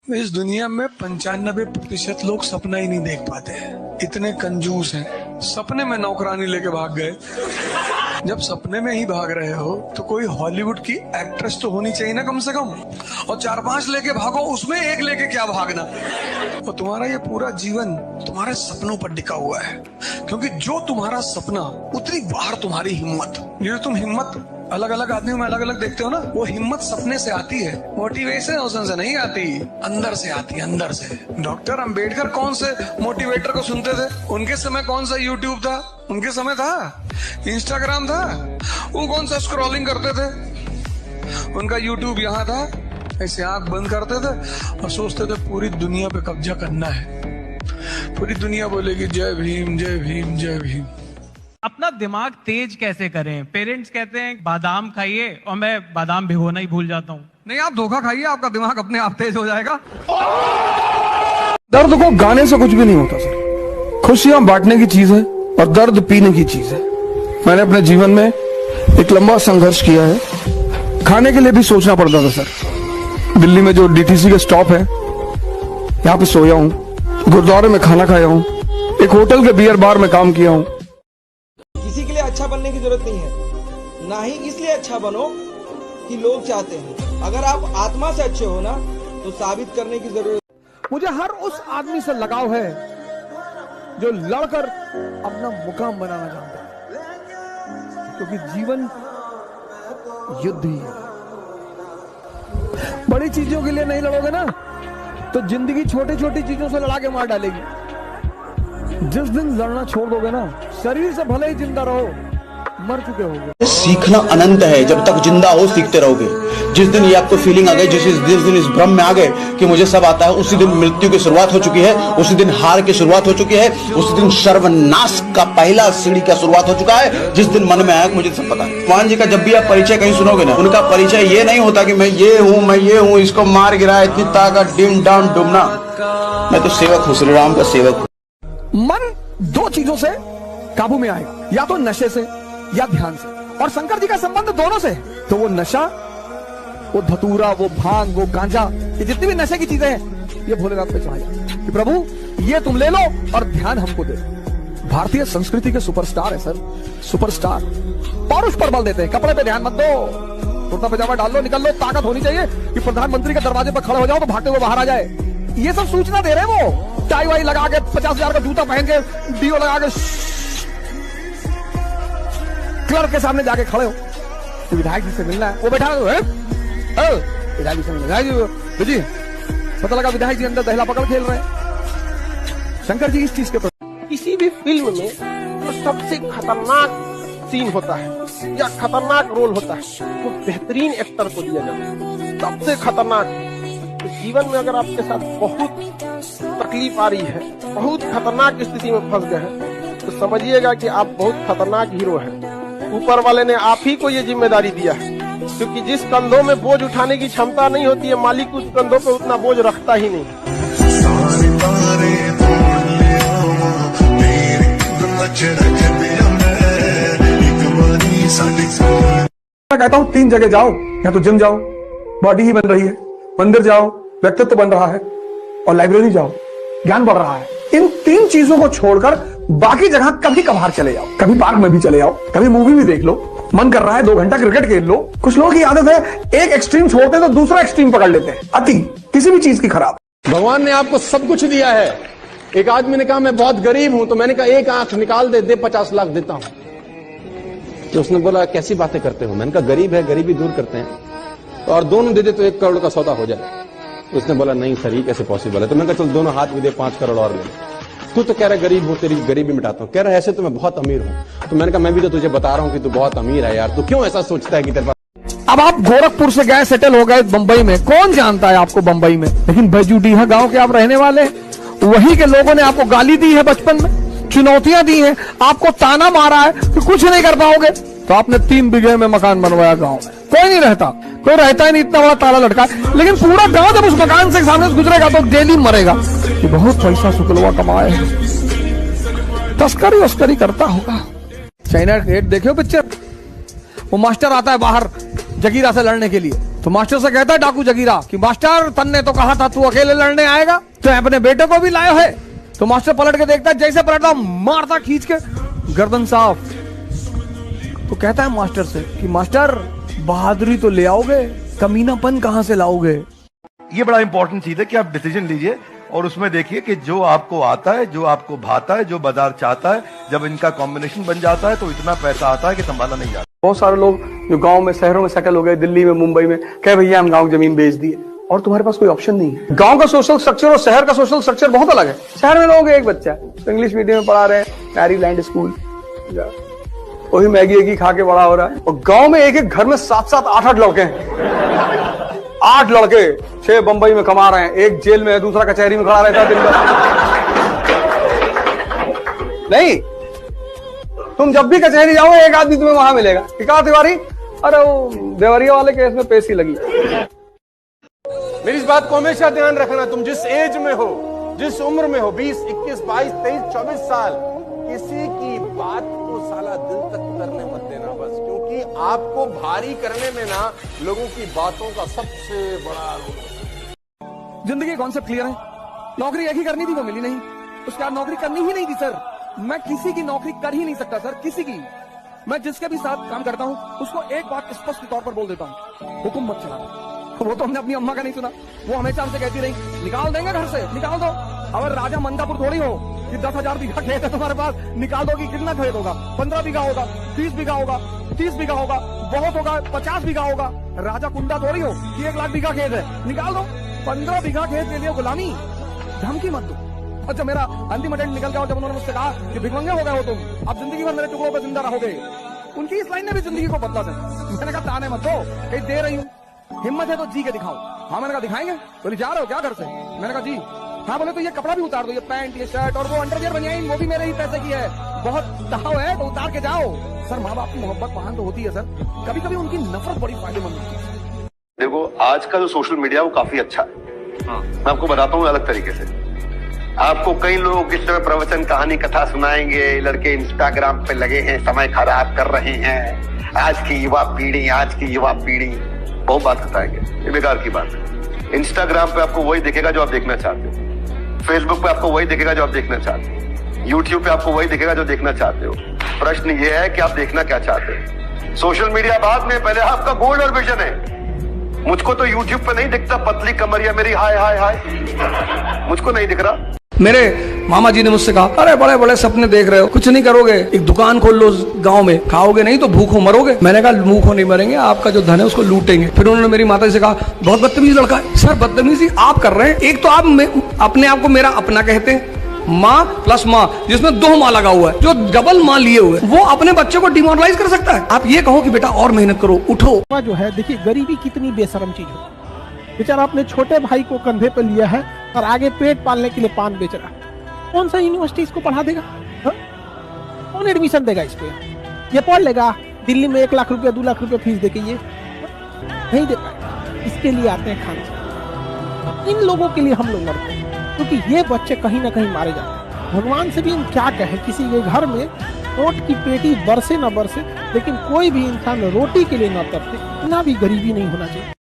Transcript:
इस दुनिया में 95% लोग सपना ही नहीं देख पाते हैं, इतने कंजूस हैं। सपने में नौकरानी लेके भाग गए। जब सपने में ही भाग रहे हो तो कोई हॉलीवुड की एक्ट्रेस तो होनी चाहिए ना कम से कम, और 4-5 लेके भागो, उसमें एक लेके क्या भागना। और तुम्हारा ये पूरा जीवन तुम्हारे सपनों पर टिका हुआ है, क्योंकि जो तुम्हारा सपना उतनी बाहर तुम्हारी हिम्मत। ये तुम हिम्मत अलग अलग आदमियों में अलग अलग देखते हो ना, वो हिम्मत सपने से आती है, मोटिवेशन से नहीं आती, अंदर से आती है, अंदर से। डॉक्टर अंबेडकर कौन से मोटिवेटर को सुनते थे? उनके समय कौन सा यूट्यूब था? उनके समय था इंस्टाग्राम था? वो कौन सा स्क्रॉलिंग करते थे? उनका यूट्यूब यहाँ था, ऐसे आंख बंद करते थे और सोचते थे पूरी दुनिया पे कब्जा करना है, पूरी दुनिया बोलेगी जय भीम जय भीम जय भीम। अपना दिमाग तेज कैसे करें? पेरेंट्स कहते हैं बादाम खाइए, और मैं बादाम भिगोना ही भूल जाता हूँ। नहीं, आप धोखा खाइए, आपका दिमाग अपने आप तेज हो जाएगा। दर्द को गाने से कुछ भी नहीं होता सर। खुशियां बांटने की चीज है और दर्द पीने की चीज है। मैंने अपने जीवन में एक लंबा संघर्ष किया है। खाने के लिए भी सोचना पड़ता था सर। दिल्ली में जो डीटीसी के स्टॉप है, यहाँ पे सोया हूँ, गुरुद्वारे में खाना खाया हूँ, एक होटल के बियर बार में काम किया हूँ। किसी के लिए अच्छा बनने की जरूरत नहीं है, ना ही इसलिए अच्छा बनो कि लोग चाहते हैं। अगर आप आत्मा से अच्छे हो ना, तो साबित करने की जरूरत। मुझे हर उस आदमी से लगाव है जो लड़कर अपना मुकाम बनाना चाहता है, क्योंकि जीवन युद्ध ही है। बड़ी चीजों के लिए नहीं लड़ोगे ना, तो जिंदगी छोटी छोटी चीजों से लड़ा के मार डालेगी। जिस दिन लड़ना छोड़ दोगे ना, शरीर से भले ही जिंदा रहो, मर चुके होगे। सीखना अनंत है, जब तक जिंदा हो सीखते रहोगे। जिस दिन ये आपको फीलिंग आ गई, जिस दिन इस भ्रम में आ गए कि मुझे सब आता है, उसी दिन मृत्यु की शुरुआत हो चुकी है, उसी दिन हार की शुरुआत हो चुकी है, उसी दिन सर्वनाश का पहला सीढ़ी का शुरुआत हो चुका है। जिस दिन मन में आया मुझे सब पता है। भगवान जी का जब भी आप परिचय कहीं सुनोगे ना, उनका परिचय ये नहीं होता कि मैं ये हूँ, इसको मार गिरा, इतनी ताकत, डिम डाम डुमना। मैं तो सेवक हूँ, श्री राम का सेवक। मन दो चीजों से काबू में आएगा, या तो नशे से या ध्यान से। और शंकर जी का संबंध दोनों से। तो वो नशा, वो धतूरा, वो भांग, वो गांजा, ये जितनी भी नशे की चीजें हैं, ये भोलेनाथ पे चढ़ाया कि प्रभु ये तुम ले लो और ध्यान हमको दे। भारतीय संस्कृति के सुपरस्टार है सर, सुपरस्टार। पौरुष पर बल देते हैं, कपड़े पे ध्यान मत दो, कुर्ता पजामा डाल लो, निकल लो। ताकत होनी चाहिए कि प्रधानमंत्री के दरवाजे पर खड़े हो जाओ तो भागते हुए बाहर आ जाए। ये सब सूचना दे रहे हैं वो। टाई वाई लगा के, 50,000 का जूता पहन के, डीओ लगा के, क्लर्क के सामने जाके खड़े हो, तो विधायक जी से मिलना है, वो बैठा है, विधायक जी से मिलना है जी, पता लगा विधायक जी अंदर दहला पकड़ खेल रहे हैं। शंकर जी इस चीज के प्रति। किसी भी फिल्म में जो सबसे खतरनाक सीन होता है या खतरनाक रोल होता है, वो बेहतरीन एक्टर को दिया जाता है, सबसे खतरनाक। तो जीवन में अगर आपके साथ बहुत तकलीफ आ रही है, बहुत खतरनाक स्थिति में फंस गए हैं, तो समझिएगा कि आप बहुत खतरनाक हीरो हैं। ऊपर वाले ने आप ही को ये जिम्मेदारी दिया है, क्योंकि जिस कंधों में बोझ उठाने की क्षमता नहीं होती है, मालिक उस कंधों पे उतना बोझ रखता ही नहीं। मैं कहता हूँ 3 जगह जाओ, या तो जिम जाओ, बॉडी ही बन रही है, मंदिर जाओ, व्यक्तित्व बन रहा है, और लाइब्रेरी जाओ, ज्ञान बढ़ रहा है। इन 3 चीजों को छोड़कर बाकी जगह कभी कभार चले जाओ, कभी पार्क में भी चले जाओ, कभी मूवी भी देख लो, मन कर रहा है 2 घंटा क्रिकेट खेल लो। कुछ लोगों की आदत है एक एक्सट्रीम छोड़ते हैं तो दूसरा एक्सट्रीम पकड़ लेते हैं। अति किसी भी चीज की खराब। भगवान ने आपको सब कुछ दिया है। एक आदमी ने कहा मैं बहुत गरीब हूं, तो मैंने कहा एक आंख निकाल दे 50 लाख देता हूं। तो उसने बोला कैसी बातें करते हो? मैंने कहा गरीब है, गरीबी दूर करते हैं, और दोनों दे दे तो 1 करोड़ का सौदा हो जाए। उसने बोला नहीं सर, ये कैसे पॉसिबल है? तो मैंने कहा चल दोनों हाथ भी दे, 5 करोड़ और ले। तू तो कह रहा है गरीब हूं, तेरी गरीबी मिटाता हूं। कह रहा है ऐसे तो मैं बहुत अमीर हूं। तो मैंने कहा मैं भी तो तुझे बता रहा हूं कि तू बहुत अमीर है यार, तू क्यों ऐसा सोचता है कि तेरे पास। अब आप गोरखपुर से गए, सेटल हो गए बंबई में, कौन जानता है आपको बंबई में? लेकिन बैजूडीहा गांव के आप रहने वाले, वही के लोगों ने आपको गाली दी है, बचपन में चुनौतियां दी हैं, आपको ताना मारा है कि कुछ नहीं कर पाओगे, तो आपने 3 बीघे में मकान बनवाया गांव में। कोई नहीं रहता, कोई रहता ही नहीं, इतना बड़ा ताला लटका। लेकिन पूरा गांव जब उस मकान से सामने से गुजरेगा तो डेली मरेगा कि बहुत पैसा शुक्लवा कमाए, तस्करी वस्करी करता होगा। चाइना गेट देखे हो पिक्चर? वो मास्टर आता है बाहर जगीरा से लड़ने के लिए, तो मास्टर से कहता है डाकू जगीरा कि मास्टर तन्ने तो कहा था तू अकेले लड़ने आएगा, तो अपने बेटे को भी लाया है। तो मास्टर पलट के देखता है, जैसे पलटता मारता खींच के गर्दन साफ। तो कहता है मास्टर से कि मास्टर बहादुरी तो ले आओगे, कमीनापन कहां से लाओगे। ये बड़ा इंपॉर्टेंट चीज है कि आप डिसीजन लीजिए और उसमें देखिए कि जो आपको आता है, जो आपको भाता है, जो बाजार चाहता है, जब इनका कॉम्बिनेशन बन जाता है तो इतना पैसा आता है कि संभाला नहीं जाता। बहुत सारे लोग जो गांव में शहरों में सेटल हो गए, दिल्ली में मुंबई में, कहे भैया हम गांव की जमीन बेच दिए और तुम्हारे पास कोई ऑप्शन नहीं है। गांव का सोशल स्ट्रक्चर और शहर का सोशल स्ट्रक्चर बहुत अलग है। शहर में लोग एक बच्चा तो इंग्लिश मीडियम में पढ़ा रहे हैं, मैरीलैंड स्कूल, वही मैगी खा के बड़ा हो रहा है। और गांव में एक एक घर में 7-7, 8-8 लड़के हैं। 8 लड़के, 6 बंबई में कमा रहे हैं, एक जेल में है, दूसरा कचहरी में खड़ा रहता है दिन भर। नहीं, तुम जब भी कचहरी जाओ एक आदमी तुम्हें वहां मिलेगा, टिका तिवारी, अरे वो देवरिया वाले केस में पेशी लगी। मेरी इस बात को हमेशा ध्यान रखना, तुम जिस एज में हो, जिस उम्र में हो, 20, 21, 22, 23, 24 साल, किसी की बात को साला दिल तक करने मत देना बस, क्योंकि आपको भारी करने में ना लोगों की बातों का सबसे बड़ा रोल। जिंदगी कॉन्सेप्ट क्लियर है। नौकरी एक ही करनी थी, वो मिली नहीं, उसके बाद नौकरी करनी ही नहीं थी सर। मैं किसी की नौकरी कर ही नहीं सकता सर, किसी की। मैं जिसके भी साथ काम करता हूं उसको एक बात स्पष्ट तौर पर बोल देता हूं, हुक्म मत चलाना। वो तो हमने अपनी अम्मा का नहीं सुना, वो हमेशा हमसे कहती रही निकाल देंगे घर से, निकाल दो। अगर राजा मंदापुर थोड़ी हो कि 10,000 बीघा खेत है तुम्हारे पास, निकाल दोगी। कितना खेत होगा? 15 बीघा होगा, 20 बीघा होगा, 30 बीघा होगा, बहुत होगा 50 बीघा होगा। राजा कुंडा थोड़ी हो कि 1 लाख बीघा खेत है, निकाल दो। 15 बीघा खेत के लिए गुलामी, धमकी मत दो। और जब मेरा अंतिम अटेंड निकल गया और जब उन्होंने मुझसे कहा कि भिखमंगे हो गए हो तुम, अब जिंदगी भर मेरे टुकड़ों पर जिंदा रहोगे, उनकी इस लाइन ने भी जिंदगी को बदला था। मैंने कहा ताने मत दो, कहीं दे रही हूँ, हिम्मत है तो जी के दिखाओ। हाँ, मैंने कहा दिखाएंगे। बोले जा रहे हो क्या घर से? मैंने कहा जी। हाँ, बोले तो ये कपड़ा भी उतार दो, ये पैंट, ये शर्ट और वो अंडरवियर बनियाइन, वो भी मेरे ही पैसे की है, बहुत दाव है तो उतार के जाओ। सर, माँ बाप की मोहब्बत वहां तो होती है सर, कभी कभी उनकी नफरत बड़ी फायदेमंद होती है। देखो, आज का जो सोशल मीडिया वो काफी अच्छा है। मैं आपको बताता हूँ अलग तरीके से। आपको कई लोग इस समय प्रवचन, कहानी, कथा सुनाएंगे, लड़के इंस्टाग्राम पे लगे हैं, समय खराब कर रहे हैं, आज की युवा पीढ़ी बहुत बात बताएंगे। ये बेकार की बात है। इंस्टाग्राम पे आपको वही दिखेगा जो आप देखना चाहते हो, फेसबुक पे आपको वही दिखेगा जो आप देखना चाहते हो, यूट्यूब पे आपको वही दिखेगा जो देखना चाहते हो। प्रश्न ये है कि आप देखना क्या चाहते हो। सोशल मीडिया बाद में, पहले आपका गोल और विजन है। मुझको तो यूट्यूब पे नहीं दिखता पतली कमरिया मेरी, हाय हाय हाय, मुझको नहीं दिख रहा। मेरे मामा जी ने मुझसे कहा, अरे बड़े बड़े सपने देख रहे हो, कुछ नहीं करोगे, एक दुकान खोल लो गांव में, खाओगे नहीं तो भूखों मरोगे। मैंने कहा भूखों नहीं मरेंगे, आपका जो धन है उसको लूटेंगे। फिर उन्होंने मेरी माता जी से कहा, बहुत बदतमीज लड़का है। सर, बदतमीजी आप कर रहे हैं। एक तो आप अपने आप को मेरा अपना कहते हैं, माँ प्लस माँ, जिसमें 2 माँ लगा हुआ है, जो डबल माँ लिए हुए, वो अपने बच्चे को डिमोरलाइज कर सकता है। आप ये कहो कि बेटा और मेहनत करो, उठो। जो है देखिए, गरीबी कितनी बेशरम चीज है। बेचारा अपने छोटे भाई को कंधे पर लिया है और आगे पेट पालने के लिए पान बेच रहा है। कौन सा यूनिवर्सिटी इसको पढ़ा देगा? कौन एडमिशन देगा इसको? ये पढ़ लेगा दिल्ली में 1 लाख रुपया 2 लाख रुपया फीस देके, ये नहीं दे पाएगा। इसके लिए आते हैं खान। इन लोगों के लिए हम लोग लड़ते हैं, क्योंकि ये बच्चे कहीं ना कहीं मारे जाते हैं। भगवान से भी हम क्या कहें, किसी के घर में रोट की पेटी बरसे न बरसे, लेकिन कोई भी इंसान रोटी के लिए न तरसे, इतना भी गरीबी नहीं होना चाहिए।